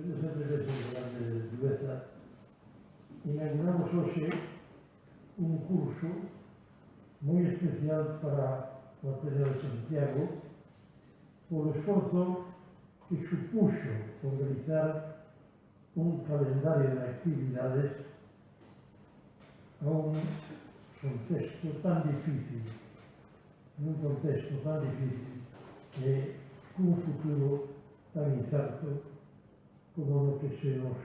sempre veces grande de Tubeza, inauguramos hoxe un curso moi especial para o Ateneo de Santiago polo esforzo que supuxo organizar un calendario de actividades a un contexto tan difícil, nun contexto tan difícil e cun futuro tan incerto como no que se nos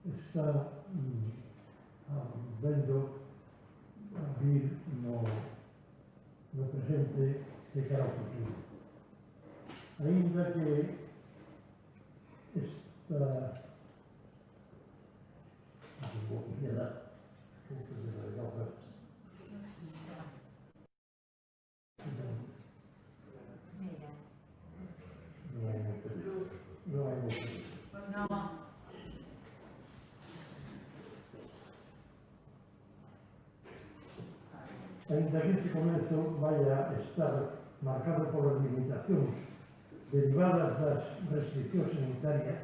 está vendo a vir no presente de cara ao futuro. Ainda que esta Ainda que este comezo vai a estar marcado polas limitacións derivadas das restriccións sanitarias,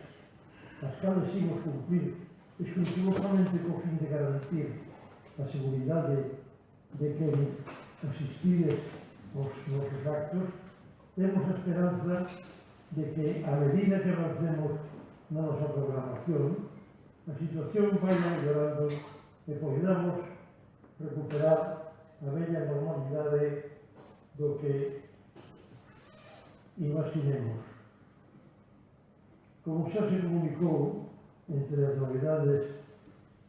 as cales imos cumprir exclusivamente co fin de garantir a seguridade de quen asistides aos nosos actos, temos a esperanza de que, a medida que avancemos na nosa programación, a situación vai mellorando e poidamos recuperar a bella normalidade do que imaginemos. Como xa se comunicou, entre as novidades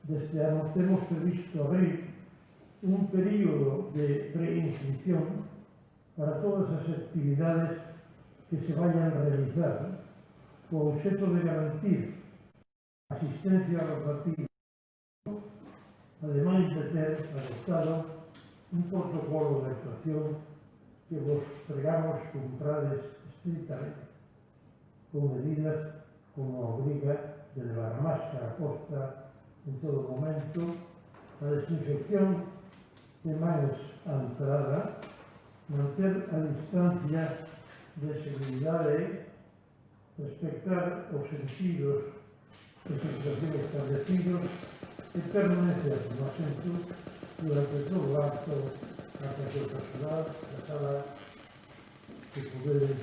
deste ano, temos previsto abrir un período de preinscripción para todas as actividades que se vayan a realizar co obxeto de garantir a asistencia rotativa, ademais de ter adoptado un protocolo de actuación que vos pregamos cumprades estrictamente, con medidas como a obriga de levar a máscara posta en todo momento, a desinfección de mans á entrada, manter a distancia de seguridade, respectar os sentidos de situación establecidos e permanecer no asento durante todo o acto ata que o personal da sala que podedes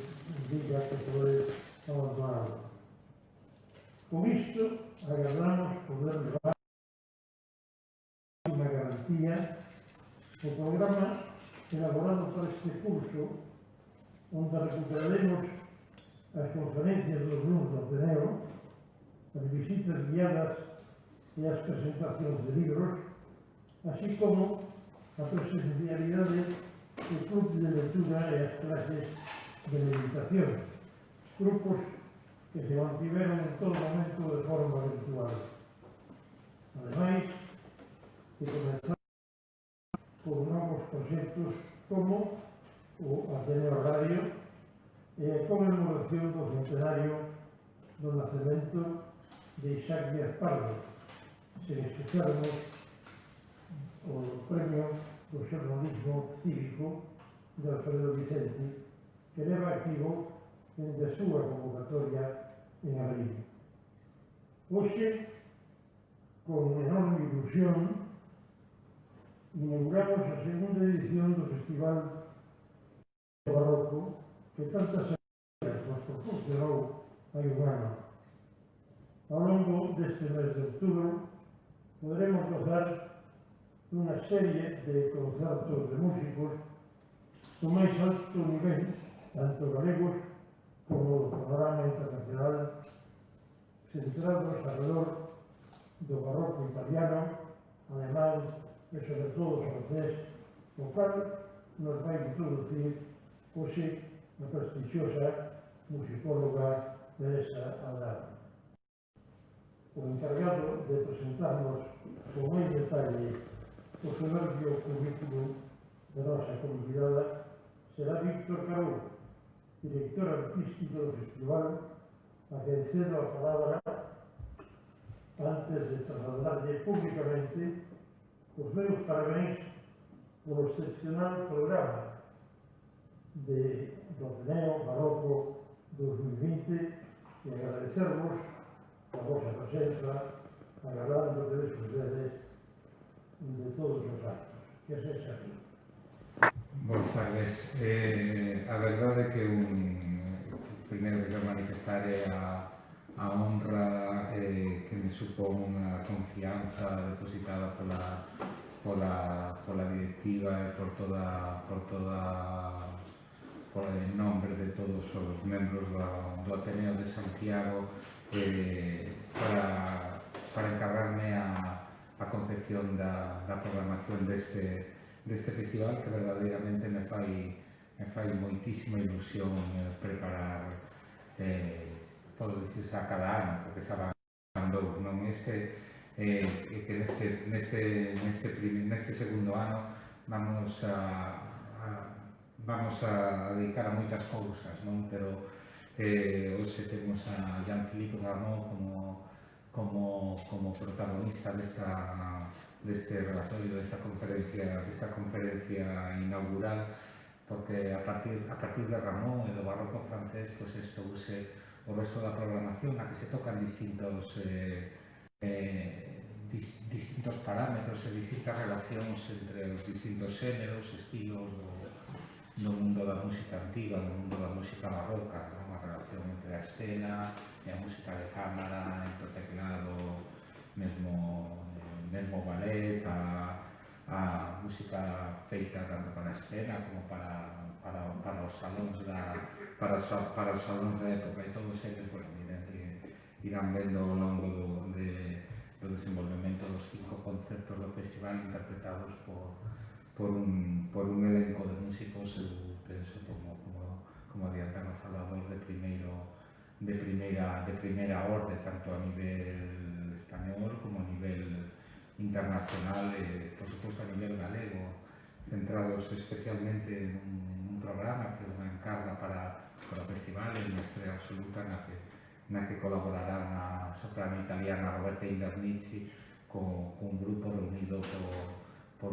diga que podedes abandonar. Con isto, agardamos poder levar unha garantía o programa elaborado para este curso, onde recuperaremos as conferencias dos luns do Ateneo, as visitas guiadas e as presentacións de libros, así como a presencialidade do club de lectura e as clases de meditación, grupos que se mantiveron en todo momento de forma virtual. Ademais, que comenzamos con novos proxectos como o Ateneo Radio e a conmemoración do centenario do nacemento de Isaac Díaz Pardo, sen esquecernos o premio do xornalismo cívico de Alfredo Vicente, que leva activo dende a súa convocatoria en abril. Hoxe, con enorme ilusión, inauguramos a segunda edición do Festival Barroco que tantas alegrías nos proporcionou hai un ano. Ao longo deste mes de outubro poderemos gozar dunha serie de concertos de músicos do máis alto nivel, tanto galegos como do panorama internacional, centrados alrededor do barroco italiano, alemán e sobre todo francés, o cual nos vai introducir hoxe a prestixiosa musicóloga Teresa Aldana. O encargado de presentarnos con máis detalle o soberbio currículo da nosa convidada será Víctor Carou, director artístico do festival, a quen cedo a palabra antes de trasladarlle públicamente os meus parabéns polo excepcional programa do Ateneo Barroco 2020 e agradecervos a vosa presenza, agardando que desfrutedes de todos os actos. Que sexa así. Boas tardes. A verdade é que primeiro que quero manifestar é a honra que me supón unha confianza depositada pola directiva e por en nombre de todos os membros do Ateneo de Santiago para encargarme a confección da programación deste festival que verdadeiramente me fai moitísima ilusión preparar podo dicirse a cada ano, porque xa van dous, non? Que neste segundo ano vamos a dedicar a moitas cousas, non? Pero hoxe temos a Jean-Philippe Rameau como protagonista deste relatorio, desta conferencia inaugural, porque a partir de Rameau e do barroco francés estouse o resto da programación na que se tocan distintos parámetros e distintas relacións entre os distintos xéneros, estilos do mundo da música antiga, do mundo da música barroca, unha relación entre a escena e a música de cámara, entre o teclado, mesmo ballet, a música feita tanto para a escena como para os salóns da época, e todos eles irán vendo ao longo do desenvolvemento dos 5 concertos do festival interpretados por un elenco de músicos, eu penso, como adiantamos Salvador, de primeira orde, tanto a nivel español como a nivel internacional e, por suposto, a nivel galego, centrados especialmente en un programa que é unha encarga para o festival, en Estrela Absoluta, na que colaborarán a soprano italiana Roberta Indernici con un grupo reunido por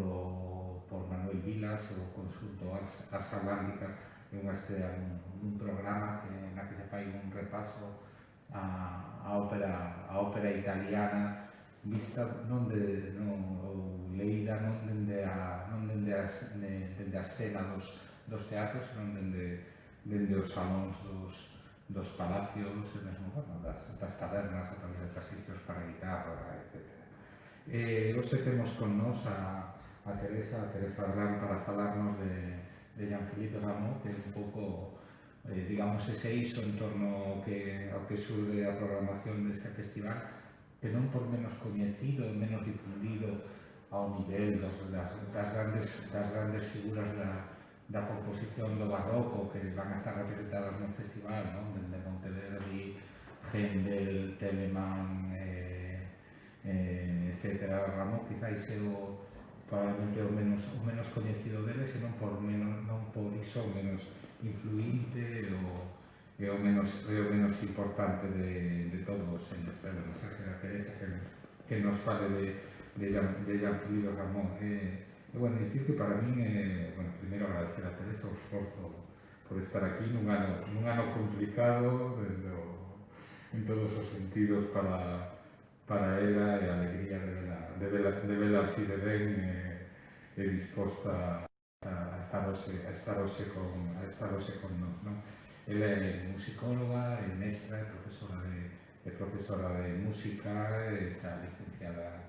Manuel Vilas e o consulto Ars Atlántica, un programa na que se fai un repaso a ópera italiana vista non leída non dende a escena dos teatros, senón dende os salóns dos palacios e mesmo das tabernas a través de exercicios para guitarra, etc. Hoxe temos con nós a Teresa Arrán para falarnos de Jean-Philippe Rameau, que é un pouco, digamos, ese iso en torno ao que xurde a programación deste festival, que non por menos coñecido e menos difundido ao nivel das grandes figuras da composición do barroco que van a estar representadas no festival, non? Dende Monteverdi, Händel, Telemann, etc. Rameau quizás é probablemente o menos coñecido deles, e non por iso o menos influinte e o menos importante de todos eles. Pero non sei se a Teresa que nos fale de Jean-Philippe Rameau. Bueno, dicir que para min primeiro agradecer a Teresa o esforzo por estar aquí nun ano complicado en todos os sentidos para ela, e a alegría de vela así de ben e disposta a estar hoxe con nós, non? Ela é musicóloga, é mestra, é profesora de música, está licenciada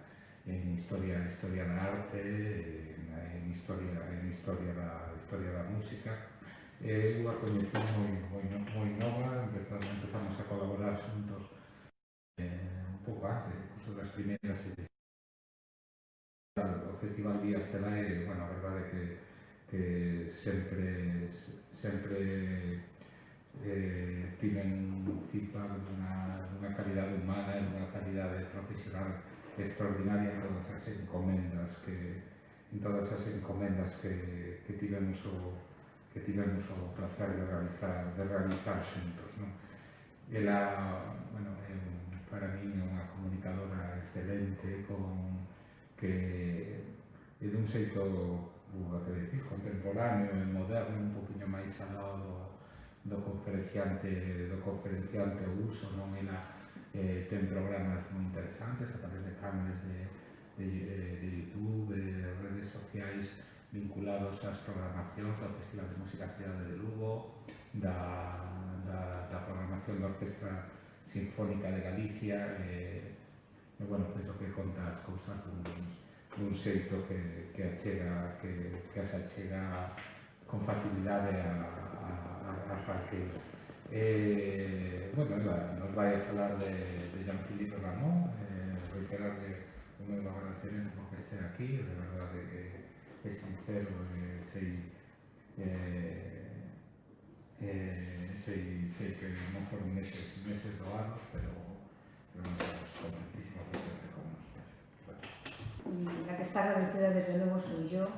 en Historia da Arte, en Historia da Música. Eu a coñeci moi nova, empezamos a colaborar xuntos un pouco antes, incluso das primeiras edicións. O Festival Vía Estelae, a verdade é que sempre tiven un feedback dunha calidade humana e dunha calidade profesional extraordinaria en todas as encomendas que tivemos o placer de realizar xuntos, non? Ela, para min é unha comunicadora excelente que é dun xeito contemporáneo e moderno, un poquinho máis al lado do conferenciante ao uso, non? Ela ten programas moi interesantes a través de canales de YouTube, de redes sociais vinculados ás programacións do Festival de Música Cidade de Lugo, da programación da Orquestra Sinfónica de Galicia, bueno, penso que conta as cousas dun xeito que as achega con facilidade a calqueira. Bueno, nos vai a falar de Jean-Philippe Rameau, reiterarle o meu agradecemento porque este aquí, de verdade que é sincero, sei que non foron meses doados, pero nos estamos contentísimos de ser con nosotros. La que está agradecida desde luego soy yo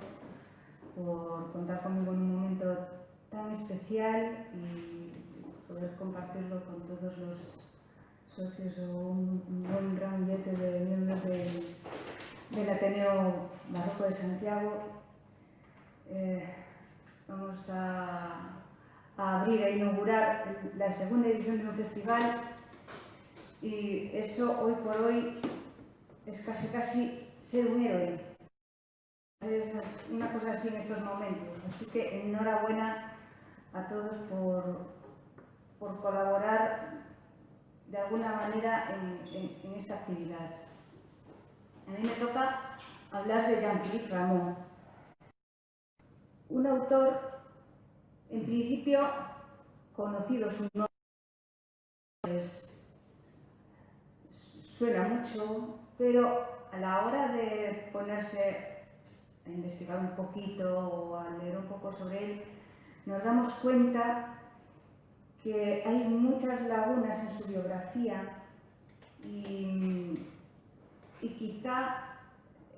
por contar conmigo en un momento tan especial y poder compartirlo con todos los socios o un buen ramillete de miembros del Ateneo Barroco de Santiago. Vamos a abrir, a inaugurar la segunda edición de un festival y eso hoy por hoy es casi ser un héroe. Es una cosa así en estos momentos. Así que enhorabuena a todos por colaborar de alguna manera en esta actividad. A mí me toca hablar de Jean-Philippe Rameau, un autor en principio conocido, su nombre suena mucho, pero a la hora de ponerse a investigar un poquito o a leer un poco sobre él, nos damos cuenta que hay muchas lagunas en su biografía y quizá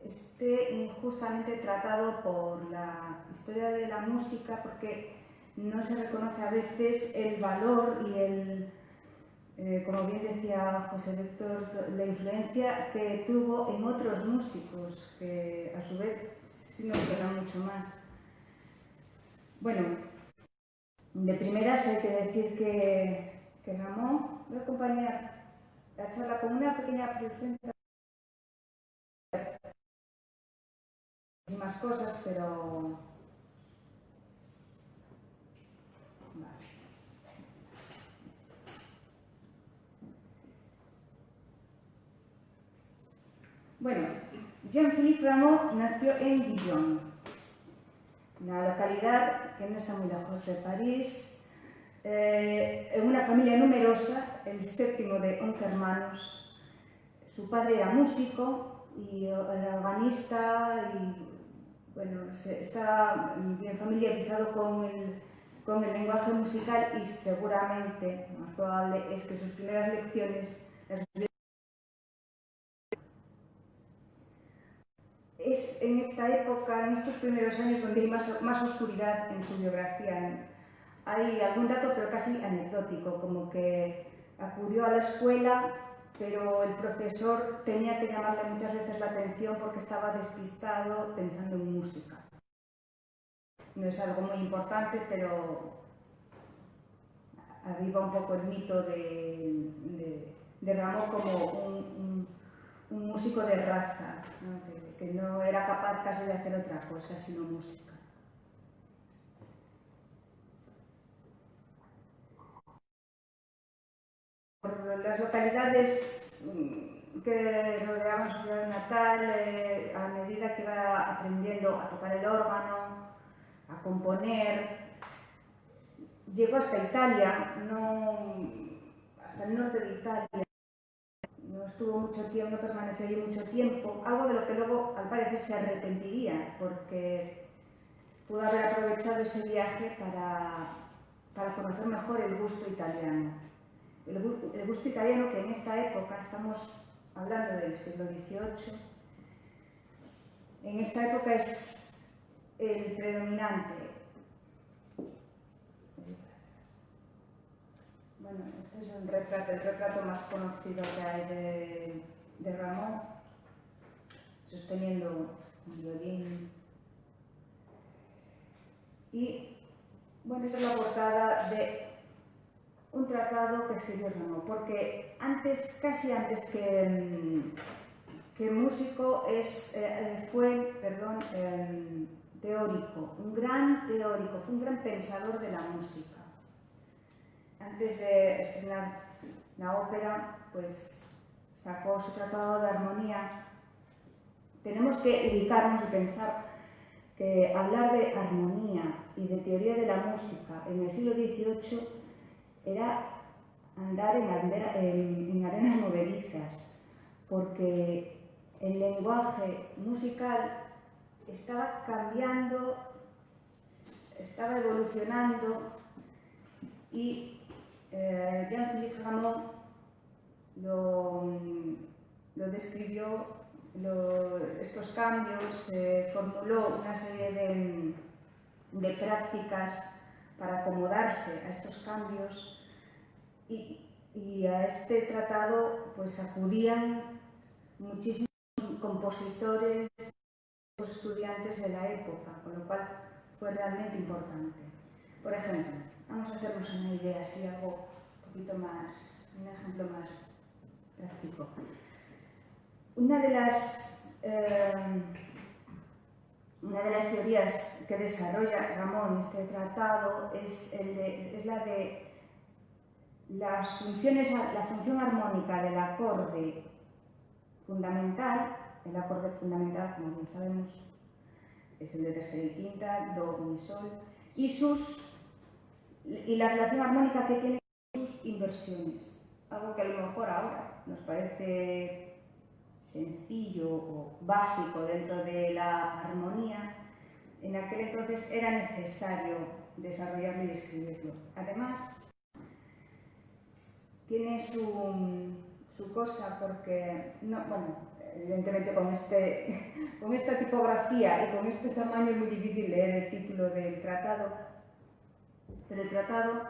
esté injustamente tratado por la historia de la música porque no se reconoce a veces el valor y como bien decía José Víctor, la influencia que tuvo en otros músicos, que a su vez sí nos suenan mucho más. Bueno, de primeras hay que decir que Rameau va a acompañar la charla con una pequeña presentación. Muchísimas cosas, pero vale. Bueno, Jean-Philippe Rameau nació en Dijon, una localidad que no está muy lejos de París, en una familia numerosa, el séptimo de 11 hermanos. Su padre era músico y era organista y bueno, está bien familiarizado con el lenguaje musical y seguramente, lo más probable, es que sus primeras lecciones las es en esta época, en estos primeros años, donde hay más oscuridad en su biografía. Hay algún dato, pero casi anecdótico, como que acudió a la escuela, pero el profesor tenía que llamarle muchas veces la atención porque estaba despistado pensando en música. No es algo muy importante, pero aviva un poco el mito de Rameau como un músico de raza, ¿no? Que no era capaz casi de hacer otra cosa sino música. Por las localidades que rodeaban su ciudad natal, a medida que iba aprendiendo a tocar el órgano, a componer, llegó hasta Italia, hasta el norte de Italia. No estuvo mucho tiempo, no permaneció allí mucho tiempo, algo de lo que luego al parecer se arrepentiría, porque pudo haber aprovechado ese viaje para conocer mejor el gusto italiano. El gusto italiano que en esta época, estamos hablando del siglo XVIII, en esta época es el predominante. Bueno, este es el retrato más conocido que hay de Rameau, sosteniendo un violín. Y bueno, esta es la portada un tratado que escribió Rameau, porque casi antes que músico fue teórico, un gran teórico, fue un gran pensador de la música. Antes de estrenar la ópera, pues sacó su tratado de armonía. Tenemos que ubicarnos y pensar que hablar de armonía y de teoría de la música en el siglo XVIII era andar en arenas movedizas, porque el lenguaje musical estaba cambiando, estaba evolucionando, y Jean-Philippe Rameau lo describió, estos cambios, formuló una serie de prácticas para acomodarse a estos cambios, y a este tratado pues acudían muchísimos compositores, estudiantes de la época, con lo cual fue realmente importante. Por ejemplo, vamos a hacernos una idea, así algo un poquito más, un ejemplo más práctico. Una de las teorías que desarrolla Rameau en este tratado es la de las funciones, la función armónica del acorde fundamental. El acorde fundamental, como bien sabemos, es el de tercera y quinta, do, mi, sol, y la relación armónica que tiene con sus inversiones. Algo que a lo mejor ahora nos parece sencillo o básico dentro de la armonía, en aquel entonces era necesario desarrollarlo y escribirlo. Además, tiene su cosa, porque, evidentemente con esta tipografía y con este tamaño es muy difícil leer el título del tratado, pero el tratado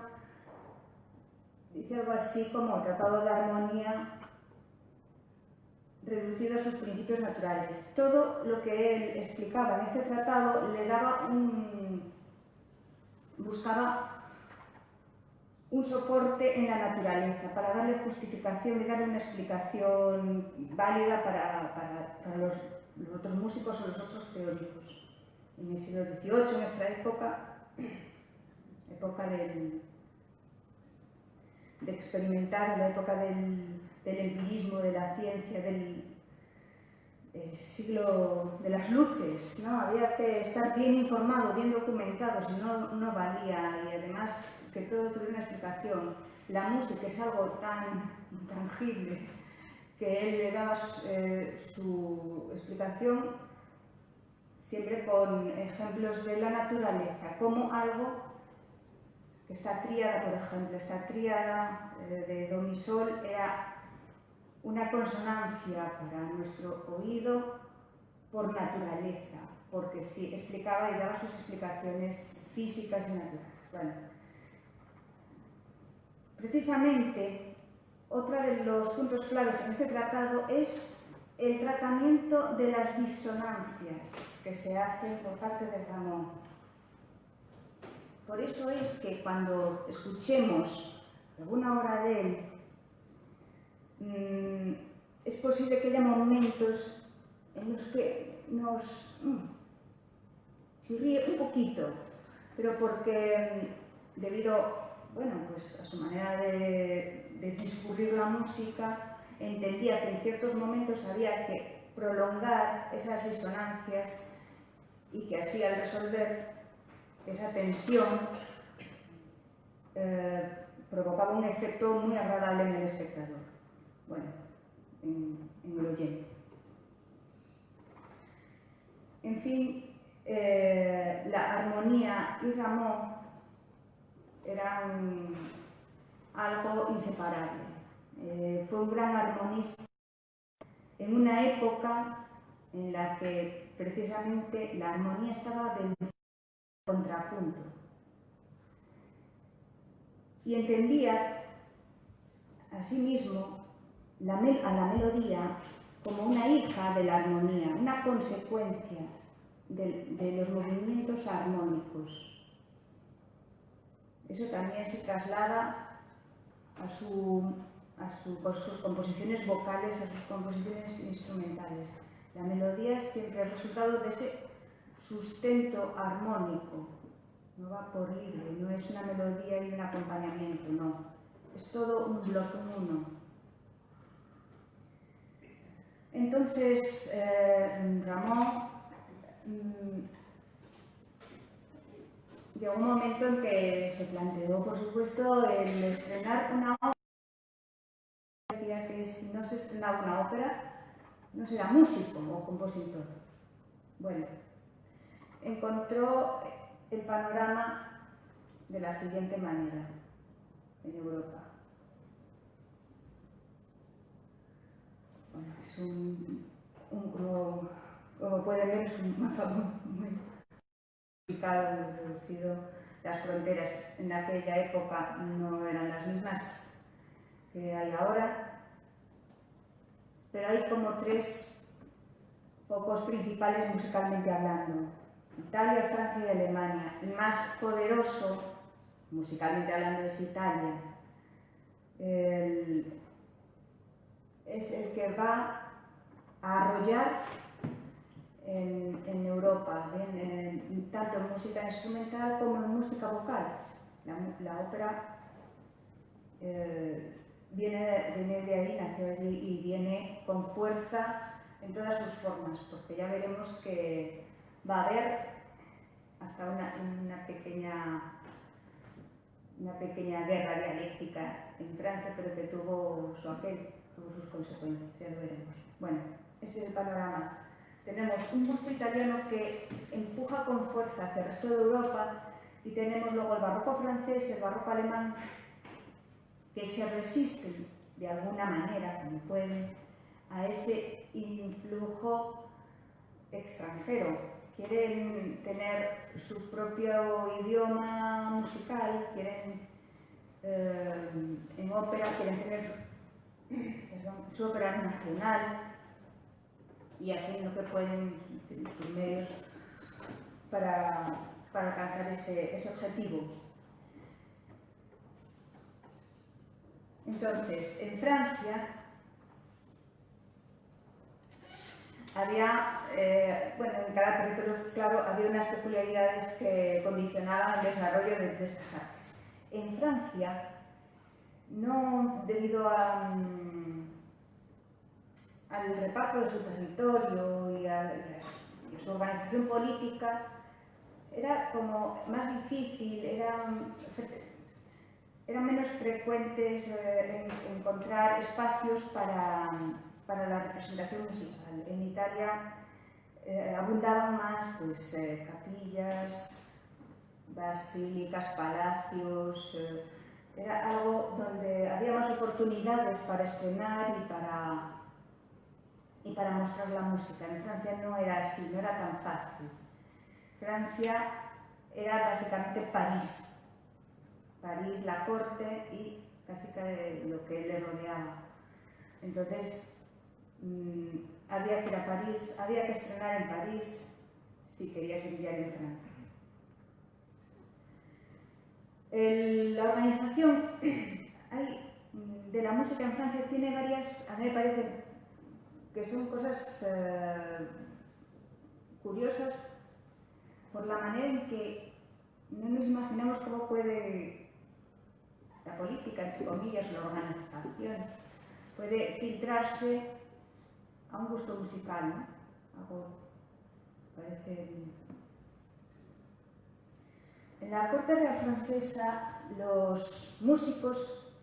dice algo así como Tratado de Armonía reducido a sus principios naturales. Todo lo que él explicaba en este tratado le daba buscaba un soporte en la naturaleza para darle justificación y darle una explicación válida para los otros músicos o los otros teóricos. En el siglo XVIII, en nuestra época de experimentar, la época del empirismo, de la ciencia, del siglo de las luces, ¿no? Había que estar bien informado, bien documentado, si no, no valía, y además que todo tuviera una explicación. La música es algo tan intangible que él le daba su explicación siempre con ejemplos de la naturaleza, como algo, esta tríada, por ejemplo, esta tríada de do, mi, sol era una consonancia para nuestro oído por naturaleza, porque sí, explicaba y daba sus explicaciones físicas y naturales. Bueno, precisamente, otro de los puntos claves en este tratado es el tratamiento de las disonancias que se hacen por parte de Rameau. Por eso es que cuando escuchemos alguna obra de él, es posible que haya momentos en los que nos chirríe un poquito, pero porque debido, pues a su manera de discurrir la música, entendía que en ciertos momentos había que prolongar esas disonancias y que así al resolver esa tensión provocaba un efecto muy agradable en el espectador. Bueno, en el oyente. En fin, la armonía y Rameau eran algo inseparable. Fue un gran armonista en una época en la que precisamente la armonía estaba del contrapunto. Y entendía asimismo a la melodía como una hija de la armonía, una consecuencia de los movimientos armónicos. Eso también se traslada por sus composiciones vocales, a sus composiciones instrumentales. La melodía es siempre el resultado de ese sustento armónico, no va por libre, no es una melodía y un acompañamiento, no, es todo un bloque uno. Entonces, Ramón llegó un momento en que se planteó, por supuesto, el estrenar una ópera. Decía que si no se estrenaba una ópera, no será músico o compositor. Bueno, encontró el panorama de la siguiente manera en Europa. Bueno, es como pueden ver, es un mapa muy complicado, muy reducido. Las fronteras en aquella época no eran las mismas que hay ahora, pero hay como tres focos principales musicalmente hablando: Italia, Francia y Alemania. El más poderoso, musicalmente hablando, es Italia. Es el que va a arrollar en Europa, tanto en música instrumental como en música vocal. La ópera viene de ahí, nació allí y viene con fuerza en todas sus formas, porque ya veremos que va a haber hasta una pequeña guerra dialéctica en Francia, pero que tuvo sus consecuencias, ya lo veremos. Bueno, ese es el panorama. Tenemos un gusto italiano que empuja con fuerza hacia el resto de Europa, y tenemos luego el barroco francés y el barroco alemán, que se resisten de alguna manera, como pueden, a ese influjo extranjero. Quieren tener su propio idioma musical, quieren en ópera, quieren tener su ópera nacional, y hacen lo que pueden en sus medios para alcanzar ese objetivo. Entonces, en Francia había, en cada territorio, claro, había unas peculiaridades que condicionaban el desarrollo de estas artes. En Francia, no debido al reparto de su territorio y a su organización política, era como más difícil, eran menos frecuentes encontrar espacios para la representación musical. En Italia abundaban más capillas, basílicas, palacios. Era algo donde había más oportunidades para estrenar y para mostrar la música. En Francia no era así, no era tan fácil. Francia era básicamente París, la corte y casi que lo que le rodeaba. Entonces, había que ir a París, había que estrenar en París si querías brillar en Francia. La organización de la música en Francia tiene varias, a mí me parece que son cosas curiosas, por la manera en que no nos imaginamos cómo puede la política, entre comillas, la organización, puede filtrarse a un gusto musical, ¿no? Algo parece. En la corte real francesa, los músicos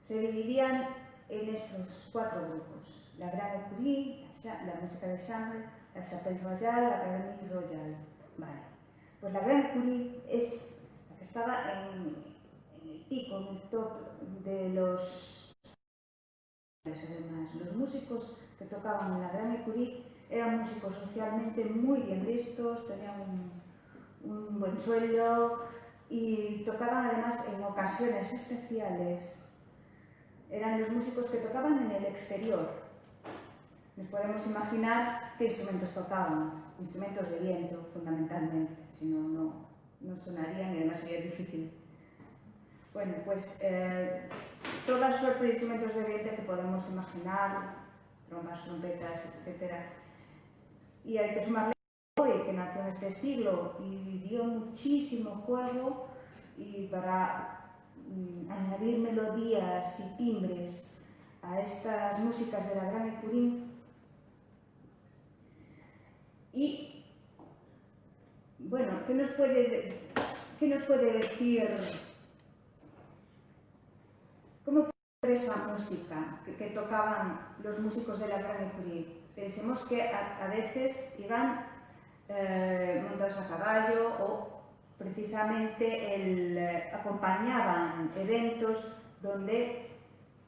se dividían en estos cuatro grupos: la Grande Écurie, la música de chambre, la Chapelle Royale, la Académie Royale. Vale. Pues la Grande Écurie es la que estaba en el pico, en el top de los... Además, los músicos que tocaban en la Grande Écurie eran músicos socialmente muy bien vistos, tenían un buen sueldo y tocaban además en ocasiones especiales. Eran los músicos que tocaban en el exterior. Nos podemos imaginar qué instrumentos tocaban, instrumentos de viento fundamentalmente, si no, no sonarían y además sería difícil Bueno, pues toda suerte de instrumentos de viento que podemos imaginar, trombas, trompetas, etc. Y hay que sumarle hoy, que nació en este siglo y dio muchísimo juego y para añadir melodías y timbres a estas músicas de la Gran Écurie. Y bueno, ¿qué nos puede decir? ¿Cómo puede ser esa música que tocaban los músicos de la Gran Écurie? Pensemos que a veces iban montados a caballo o precisamente acompañaban eventos donde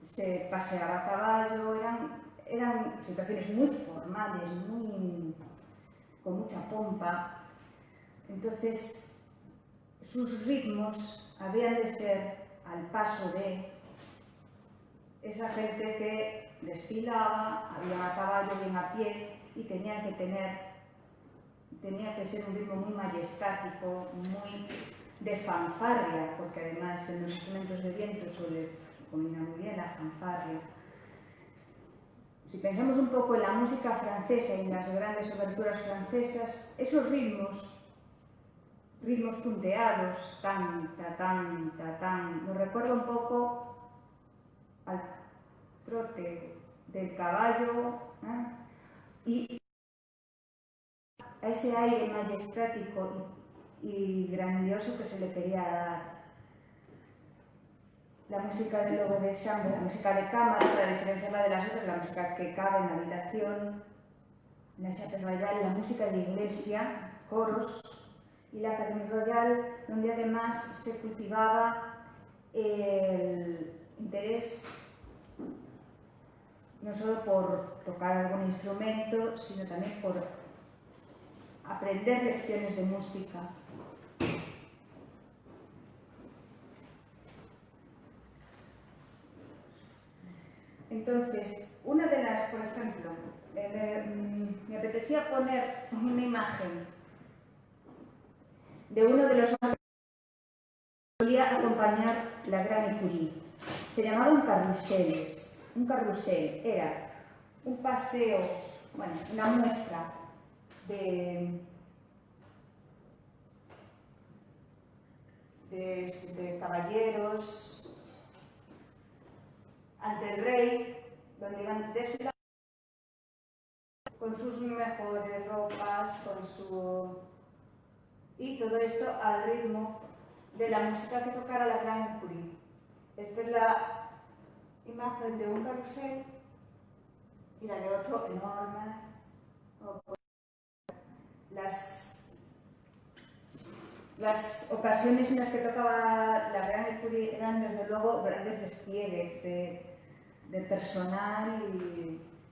se paseaba a caballo, eran situaciones muy formales, con mucha pompa. Entonces, sus ritmos habían de ser al paso de esa gente que desfilaba, había a caballo, bien a pie, y tenía que ser un ritmo muy majestático, muy de fanfarria, porque además en los instrumentos de viento suele combinar muy bien la fanfarria. Si pensamos un poco en la música francesa y en las grandes oberturas francesas, esos ritmos punteados, tan, ta, tan, ta, tan, nos recuerda un poco al trote del caballo, y a ese aire majestático y grandioso que se le quería dar. La música de Logo de Chambre, la música de cámara, para diferenciarla de las otras, la música que cabe en la habitación, en la Chapelle Royale, la música de iglesia, coros, y la Académie Royale, donde además se cultivaba el interés no solo por tocar algún instrumento, sino también por aprender lecciones de música. Entonces, una de las, por ejemplo, me apetecía poner una imagen de uno de los que solía acompañar la Gran Écurie. Se llamaban carruseles. Un carrusel era un paseo, bueno, una muestra de caballeros ante el rey, donde iban desfilando con sus mejores ropas, y todo esto al ritmo de la música que tocara la Gran Écurie. Esta es la imagen de un carrusel y la de otro enorme. Las ocasiones en las que tocaba la Gran Écurie eran desde luego grandes despliegues de personal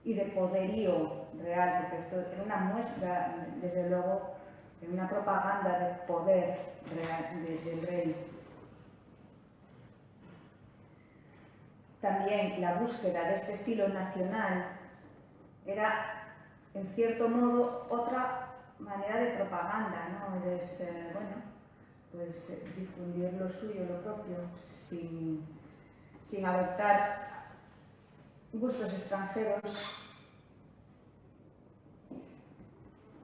y de poderío real, porque esto era una muestra, desde luego, de una propaganda de poder real del rey. También la búsqueda de este estilo nacional era, en cierto modo, otra manera de propaganda, ¿no? Es, pues difundir lo suyo, lo propio, sin adoptar gustos extranjeros.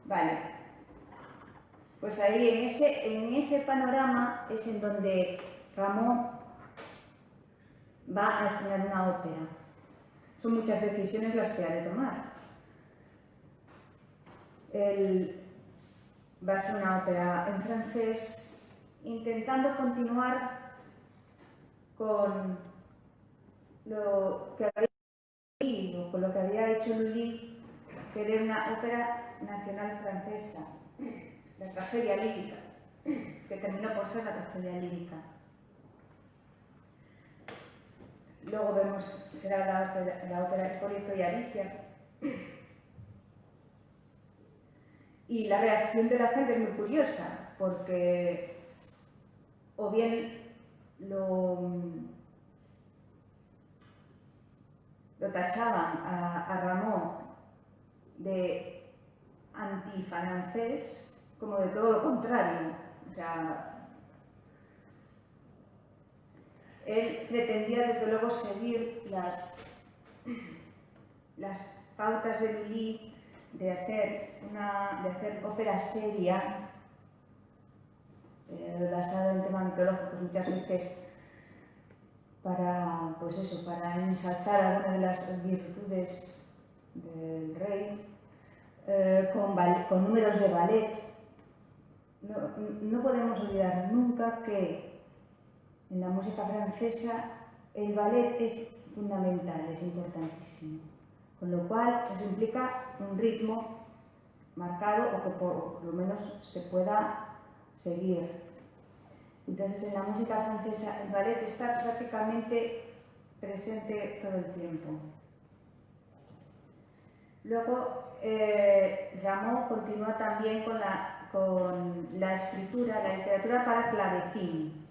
Vale, pues ahí en ese panorama es en donde Rameau va a estrenar una ópera. Son muchas decisiones las que ha de tomar. Él va a ser una ópera en francés, intentando continuar con lo que había hecho, con lo que había hecho Lully, que era una ópera nacional francesa, la tragedia lírica, que terminó por ser la tragedia lírica. Luego vemos, será la ópera Hipólito y Alicia. Y la reacción de la gente es muy curiosa, porque o bien lo tachaban a Rameau de antifrancés, como de todo lo contrario. O sea, él pretendía desde luego seguir las pautas de Lully de hacer ópera seria basada en temas mitológicos muchas veces para, pues eso, para ensalzar algunas de las virtudes del rey, con números de ballet. No podemos olvidar nunca que en la música francesa el ballet es fundamental, es importantísimo, con lo cual eso implica un ritmo marcado o que por lo menos se pueda seguir. Entonces en la música francesa el ballet está prácticamente presente todo el tiempo. Luego Rameau continúa también con la escritura, la literatura para clavecín.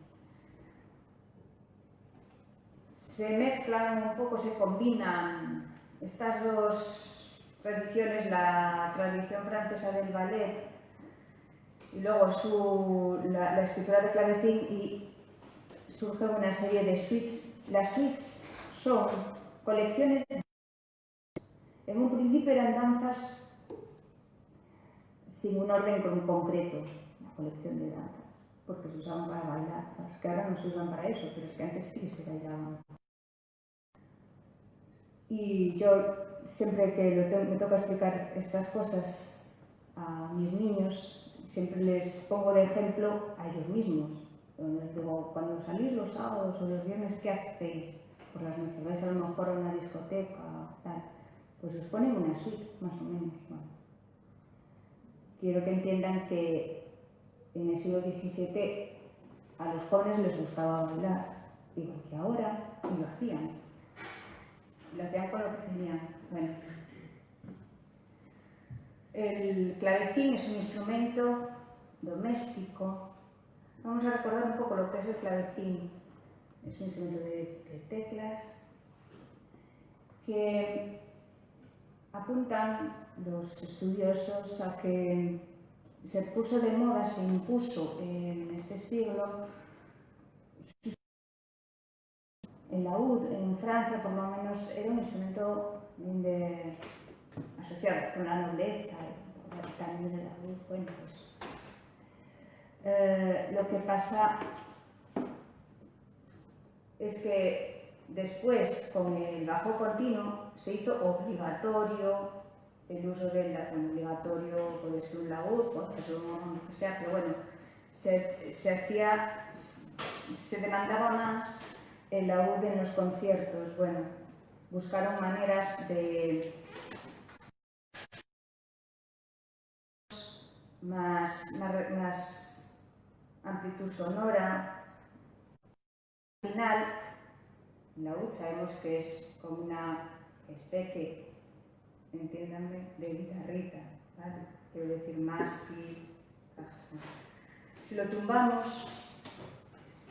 Se mezclan un poco, se combinan estas dos tradiciones, la tradición francesa del ballet y luego la escritura de clavecín, y surge una serie de suites. Las suites son colecciones. En un principio eran danzas sin un orden concreto, una colección de danzas, porque se usaban para bailar. Es que ahora no se usan para eso, pero es que antes sí se bailaban. Y yo, siempre que me toca explicar estas cosas a mis niños, siempre les pongo de ejemplo a ellos mismos. Les digo, cuando salís los sábados o los viernes, ¿qué hacéis por las noches? ¿Vais a lo mejor a una discoteca? Tal? Pues os ponen una suite, más o menos. Bueno, quiero que entiendan que en el siglo XVII a los jóvenes les gustaba bailar, igual que ahora, y lo hacían. Lo hacían con lo que tenían. Bueno. El clavecín es un instrumento doméstico. Vamos a recordar un poco lo que es el clavecín. Es un instrumento de teclas que apuntan los estudiosos a que se puso de moda, se impuso en este siglo. El laúd en Francia, por lo menos, era un instrumento asociado con la nobleza, también el laúd. Bueno, pues lo que pasa es que después, con el bajo continuo, se hizo obligatorio el uso del laúd. Obligatorio puede ser un laúd, puede ser lo que sea, pero bueno, se demandaba más el laúd en los conciertos. Bueno, buscaron maneras de más amplitud sonora. Al final, el laúd sabemos que es como una especie, entiéndanme, de guitarrita, ¿vale? Quiero decir, mástil, caja. Si lo tumbamos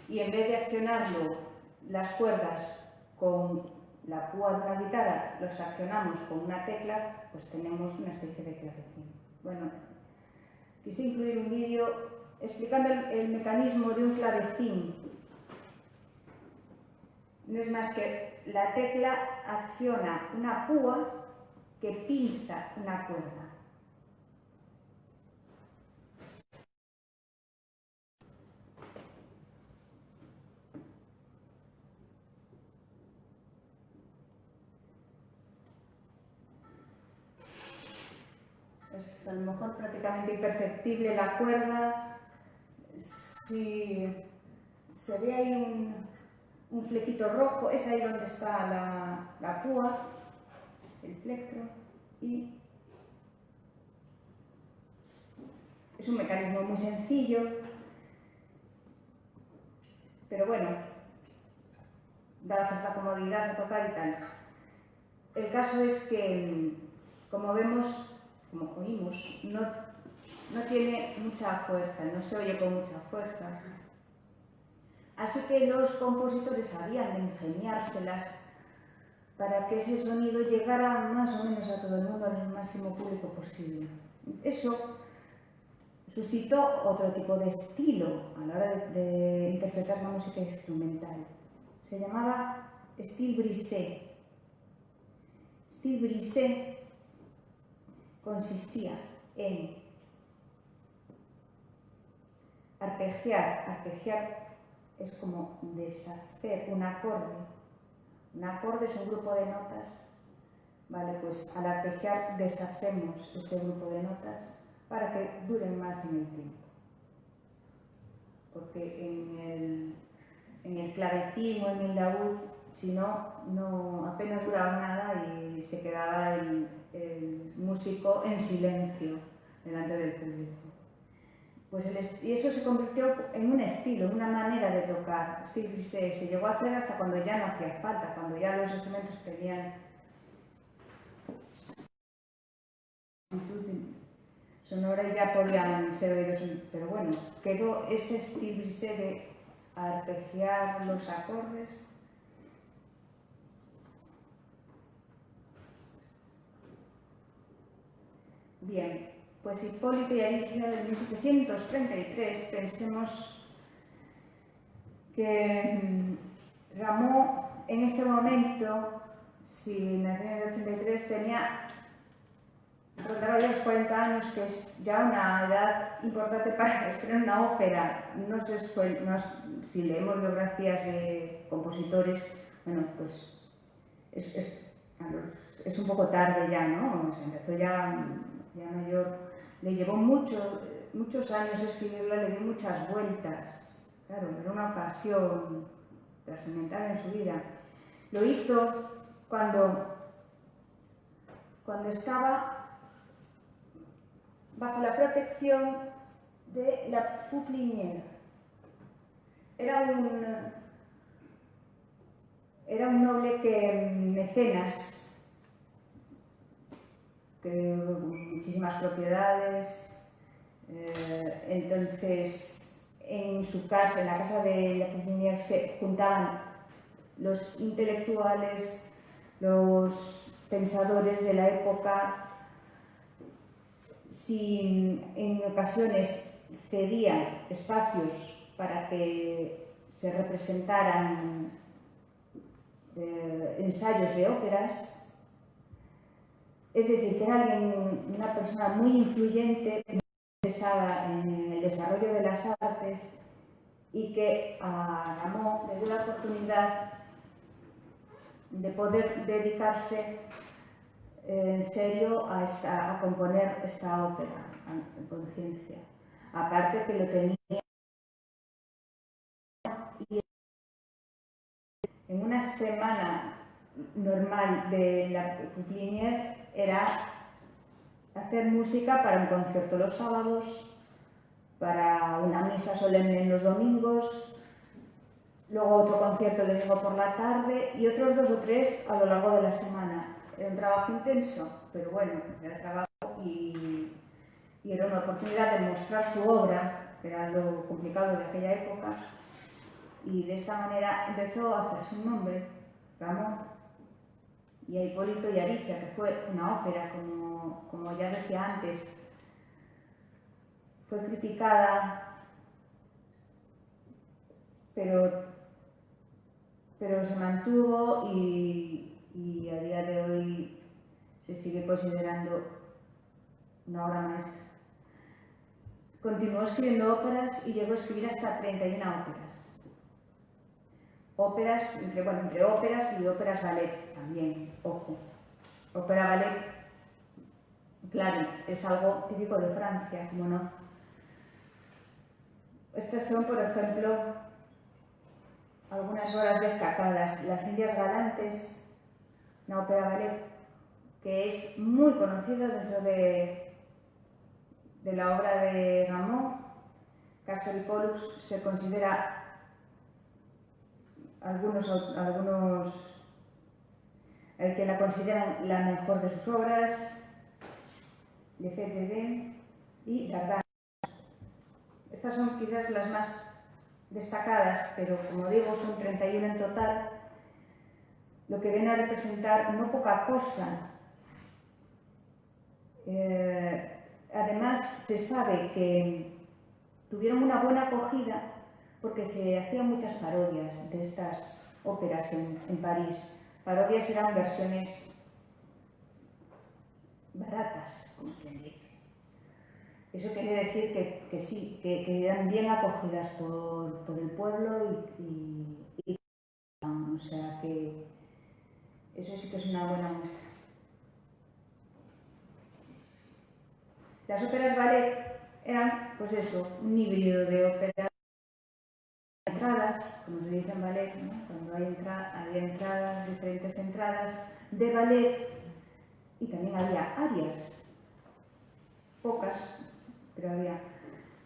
y en vez de accionarlo las cuerdas con la púa de una guitarra, los accionamos con una tecla, pues tenemos una especie de clavecín. Bueno, quise incluir un vídeo explicando el mecanismo de un clavecín. No es más que la tecla acciona una púa que pinza una cuerda. Es a lo mejor prácticamente imperceptible la cuerda. Si se ve ahí un flequito rojo, es ahí donde está la púa, el plectro, y es un mecanismo muy sencillo, pero bueno, dada la comodidad de tocar y tal. El caso es que, como vemos, como oímos, no tiene mucha fuerza, no se oye con mucha fuerza. Así que los compositores habían de ingeniárselas para que ese sonido llegara más o menos a todo el mundo, al máximo público posible. Eso suscitó otro tipo de estilo a la hora de interpretar la música instrumental. se llamaba Style Brisé. Style Brisé consistía en arpegiar. Arpegiar es como deshacer un acorde. Un acorde es un grupo de notas. Vale, pues al arpegiar deshacemos ese grupo de notas para que duren más en el tiempo. Porque en el clavecín o en el laúd, si no apenas duraba nada y se quedaba el músico en silencio delante del público. Pues y eso se convirtió en un estilo, en una manera de tocar. Style Brisé se llegó a hacer hasta cuando ya no hacía falta, cuando ya los instrumentos tenían sonora y ya podían ser oídos, pero bueno, quedó ese Style Brisé de arpegiar los acordes. Bien, pues Hipólito y Alicia de 1733, pensemos que Rameau en este momento, si nació en el 83, rondaba los 40 años, que es ya una edad importante para estrenar una ópera. No sé si leemos biografías de compositores, bueno, pues es un poco tarde ya, ¿no? Se empezó ya mayor. Le llevó muchos años escribirla, le dio muchas vueltas. Claro, era una ocasión trascendental en su vida. Lo hizo cuando estaba bajo la protección de la Pouplinière. Era un noble mecenas, que muchísimas propiedades. Entonces, en su casa, en la casa de la Pouplinière, se juntaban los intelectuales, los pensadores de la época. Si en ocasiones cedían espacios para que se representaran ensayos de óperas, es decir, que era una persona muy influyente, muy interesada en el desarrollo de las artes, y que a Rameau le dio la oportunidad de poder dedicarse en serio a componer esta ópera en conciencia. Aparte que lo tenía en una semana normal de la Pouplinière era hacer música para un concierto los sábados, para una misa solemne en los domingos, luego otro concierto el domingo por la tarde y otros 2 o 3 a lo largo de la semana. Era un trabajo intenso, pero bueno, era trabajo y era una oportunidad de mostrar su obra, que era lo complicado de aquella época, y de esta manera empezó a hacerse un nombre, Rameau, y a Hipólito y Alicia, que fue una ópera, como ya decía antes, fue criticada, pero se mantuvo y a día de hoy se sigue considerando una obra maestra. Continuó escribiendo óperas y llegó a escribir hasta 31 óperas. Óperas, entre óperas y óperas ballet también, ojo. Ópera ballet, claro, es algo típico de Francia, como no. Estas son, por ejemplo, algunas obras destacadas. Las Indias Galantes, una ópera ballet que es muy conocida dentro de la obra de Rameau. Castor y Pollux se considera algunos que la consideran la mejor de sus obras, Lefebvre y Dardanus. Estas son quizás las más destacadas, pero como digo, son 31 en total, lo que viene a representar no poca cosa. Además, se sabe que tuvieron una buena acogida porque se hacían muchas parodias de estas óperas en París. Parodias eran versiones baratas, como quien dice. Eso quiere decir que sí, que eran bien acogidas por el pueblo y o sea que eso sí que es una buena muestra. Las óperas ballet eran, pues eso, un híbrido de óperas entradas, como se dice en ballet, ¿no? Cuando había entradas, diferentes entradas de ballet, y también había arias, pocas, pero había.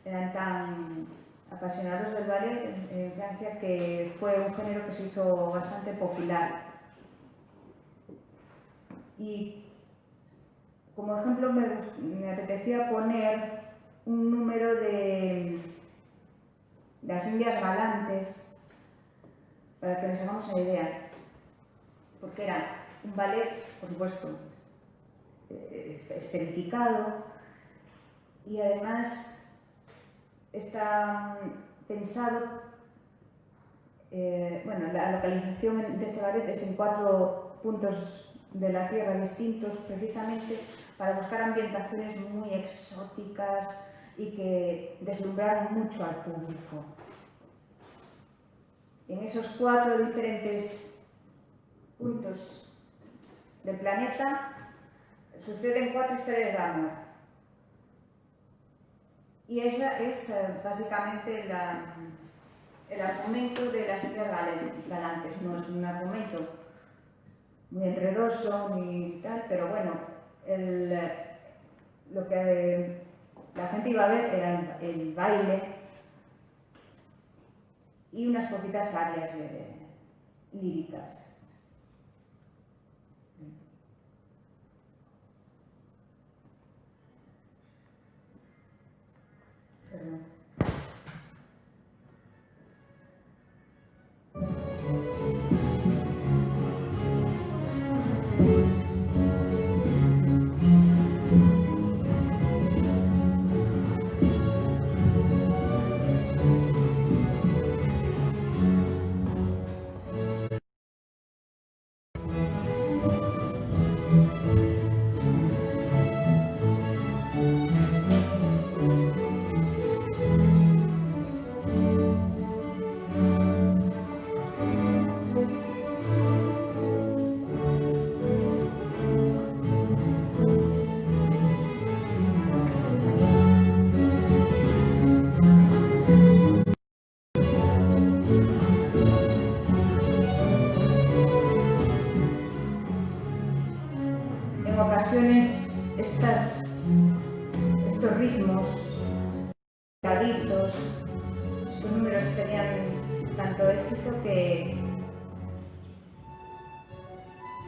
Eran tan apasionados del ballet en Francia que fue un género que se hizo bastante popular. Y como ejemplo me apetecía poner un número de las Indias Galantes para que nos hagamos una idea, porque era un ballet, por supuesto, escenificado, y además está pensado, bueno, la localización de este ballet es en 4 puntos de la Tierra distintos, precisamente para buscar ambientaciones muy exóticas y que deslumbraron mucho al público. En esos 4 diferentes puntos del planeta suceden 4 historias de amor. Y esa es básicamente el argumento de las Indias Galantes. No es un argumento muy enredoso ni tal, pero bueno, lo que la gente iba a ver era el baile y unas poquitas áreas líricas. Perdón. En ocasiones estos ritmos cadizos, estos números tenían tanto éxito que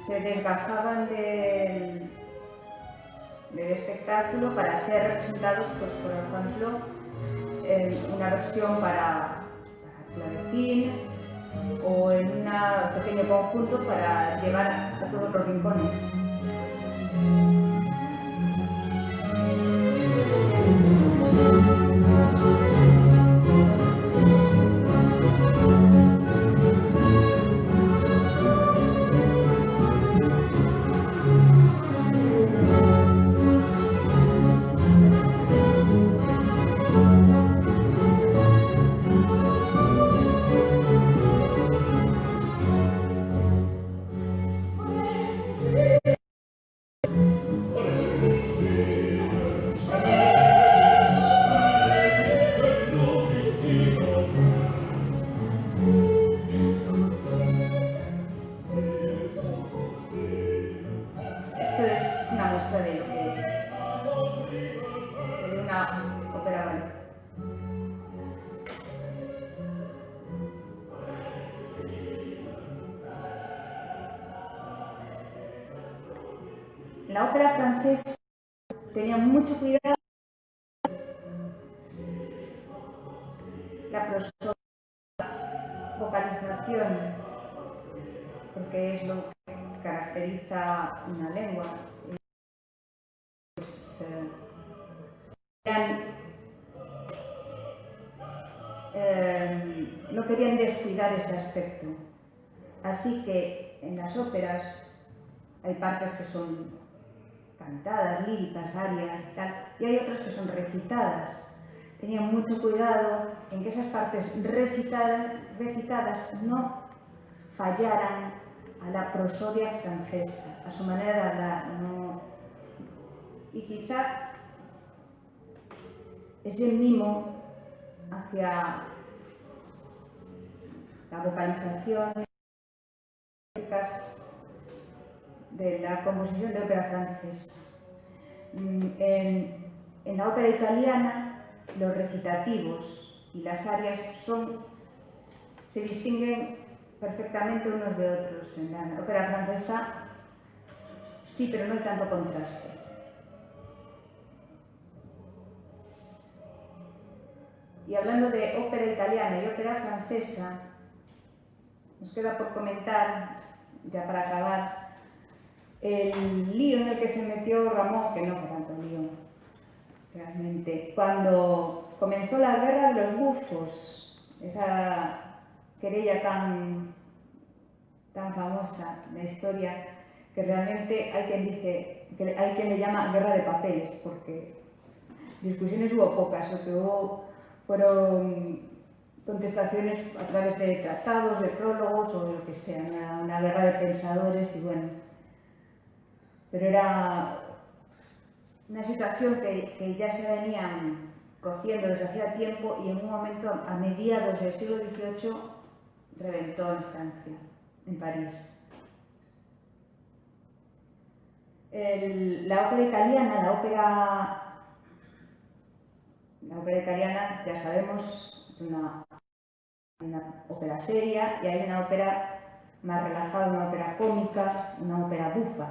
se desgajaban del espectáculo para ser representados, pues, por ejemplo, en una versión para clavecín o en un pequeño conjunto para llevar a todos los rincones. Esto es una muestra de una ópera ballet. La ópera francesa tenía mucho cuidado la prosodia, vocalización, porque es lo que caracteriza una lengua. Pues, no querían descuidar ese aspecto. Así que en las óperas hay partes que son cantadas, líricas, arias y tal, y hay otras que son recitadas. Tenían mucho cuidado en que esas partes recitadas no fallaran a la prosodia francesa, a su manera de hablar. No. Y quizá ese mimo hacia la vocalización de la composición de ópera francesa. En la ópera italiana, los recitativos y las arias se distinguen perfectamente unos de otros. En la ópera francesa sí, pero no hay tanto contraste. Y hablando de ópera italiana y ópera francesa, nos queda por comentar, ya para acabar, el lío en el que se metió Rameau, que no fue tanto lío, realmente, cuando comenzó la guerra de los bufos, esa querella tan famosa de la historia, que realmente hay quien dice, que hay quien le llama guerra de papeles, porque discusiones hubo pocas, lo que hubo fueron contestaciones a través de tratados, de prólogos o de lo que sea, una guerra de pensadores y bueno. Pero era una situación que ya se venían cociendo desde hacía tiempo y en un momento, a mediados del siglo XVIII, reventó en Francia, en París. La ópera italiana, la ópera italiana, ya sabemos, es una ópera seria y hay una ópera más relajada, una ópera cómica, una ópera bufa.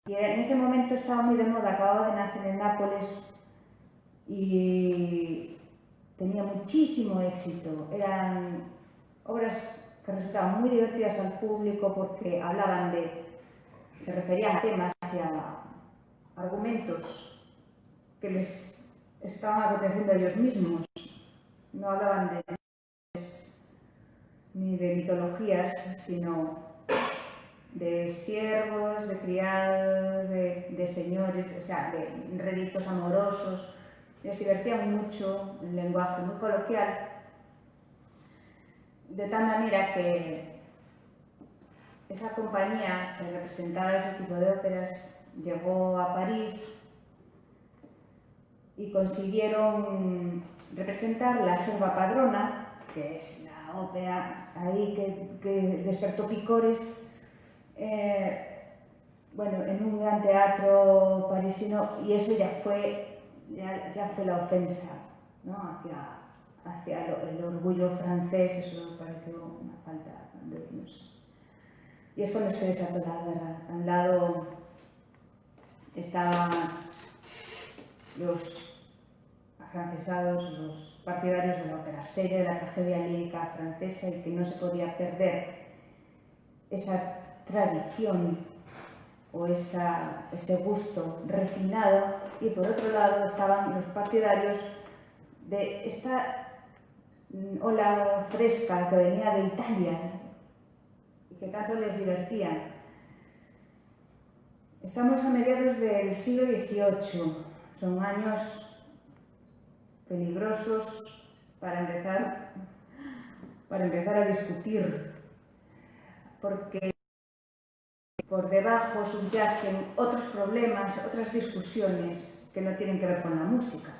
Y en ese momento estaba muy de moda, acababa de nacer en Nápoles y tenía muchísimo éxito. Eran obras que resultaban muy divertidas al público porque se referían a temas y a argumentos que les estaban aconteciendo a ellos mismos. No hablaban ni de mitologías, sino de siervos, de criados, de señores, o sea, de réditos amorosos. Les divertía mucho el lenguaje muy coloquial, de tal manera que esa compañía que representaba ese tipo de óperas llegó a París y consiguieron representar La Selva Padrona, que es la ópera ahí que despertó picores en un gran teatro parisino, y eso ya fue la ofensa, ¿no? hacia el orgullo francés. Eso me pareció una falta de Dios. Y es cuando se desató la guerra. A un lado estaban los afrancesados, los partidarios de la ópera seria, de la tragedia lírica francesa, y que no se podía perder esa tradición o ese gusto refinado, y por otro lado estaban los partidarios de esta ola fresca que venía de Italia y que tanto les divertía. Estamos a mediados del siglo XVIII, son años peligrosos para empezar a discutir, porque por debajo subyacen otros problemas, otras discusiones que no tienen que ver con la música.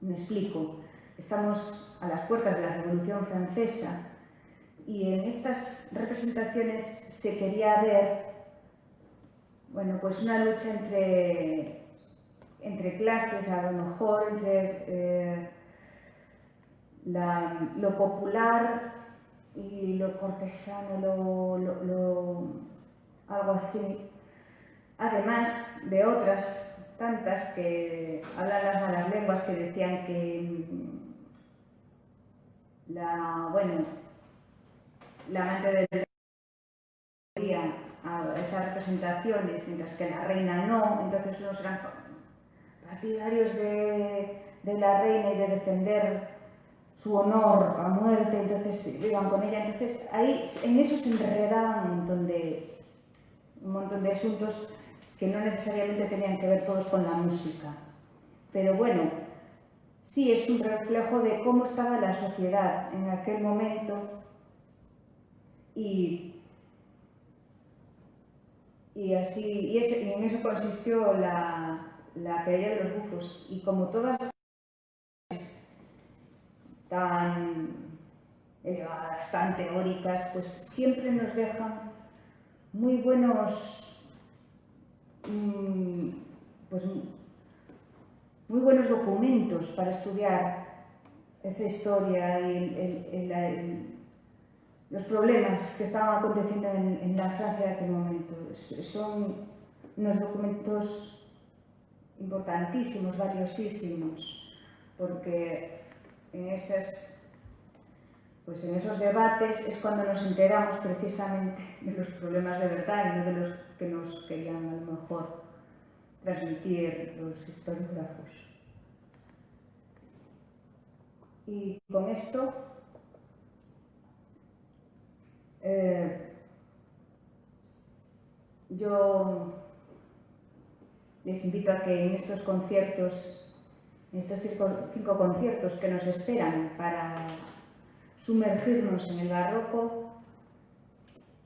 Me explico. Estamos a las puertas de la Revolución Francesa y en estas representaciones se quería ver, pues una lucha entre clases, a lo mejor entre lo popular y lo cortesano, algo así, además de otras tantas que hablan las malas lenguas que decían que la amante del rey podía a esas representaciones, mientras que la reina no. Entonces unos eran partidarios de la reina y de defender su honor a muerte, entonces iban con ella. Entonces ahí en eso se enredaban un montón de asuntos que no necesariamente tenían que ver todos con la música. Pero bueno, sí es un reflejo de cómo estaba la sociedad en aquel momento y en eso consistió la caída de los bufos. Y como todas tan elevadas, tan teóricas, pues siempre nos dejan muy buenos, muy buenos documentos para estudiar esa historia y los problemas que estaban aconteciendo en la Francia de aquel momento. Son unos documentos importantísimos, valiosísimos, porque en esos debates es cuando nos enteramos precisamente de los problemas de verdad y no de los que nos querían a lo mejor transmitir los historiógrafos. Y con esto yo les invito a que en estos conciertos, en estos 5 conciertos que nos esperan para sumergirnos en el barroco,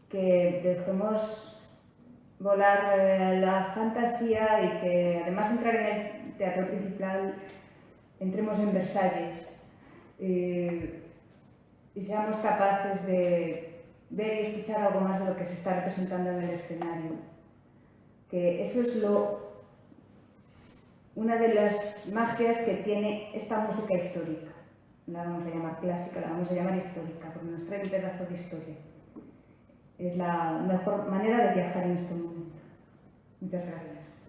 que dejemos volar la fantasía y que además de entrar en el teatro principal entremos en Versalles y seamos capaces de ver y escuchar algo más de lo que se está representando en el escenario. Que eso es una de las magias que tiene esta música histórica. La vamos a llamar clásica, la vamos a llamar histórica, porque nos trae un pedazo de historia. Es la mejor manera de viajar en este momento. Muchas gracias.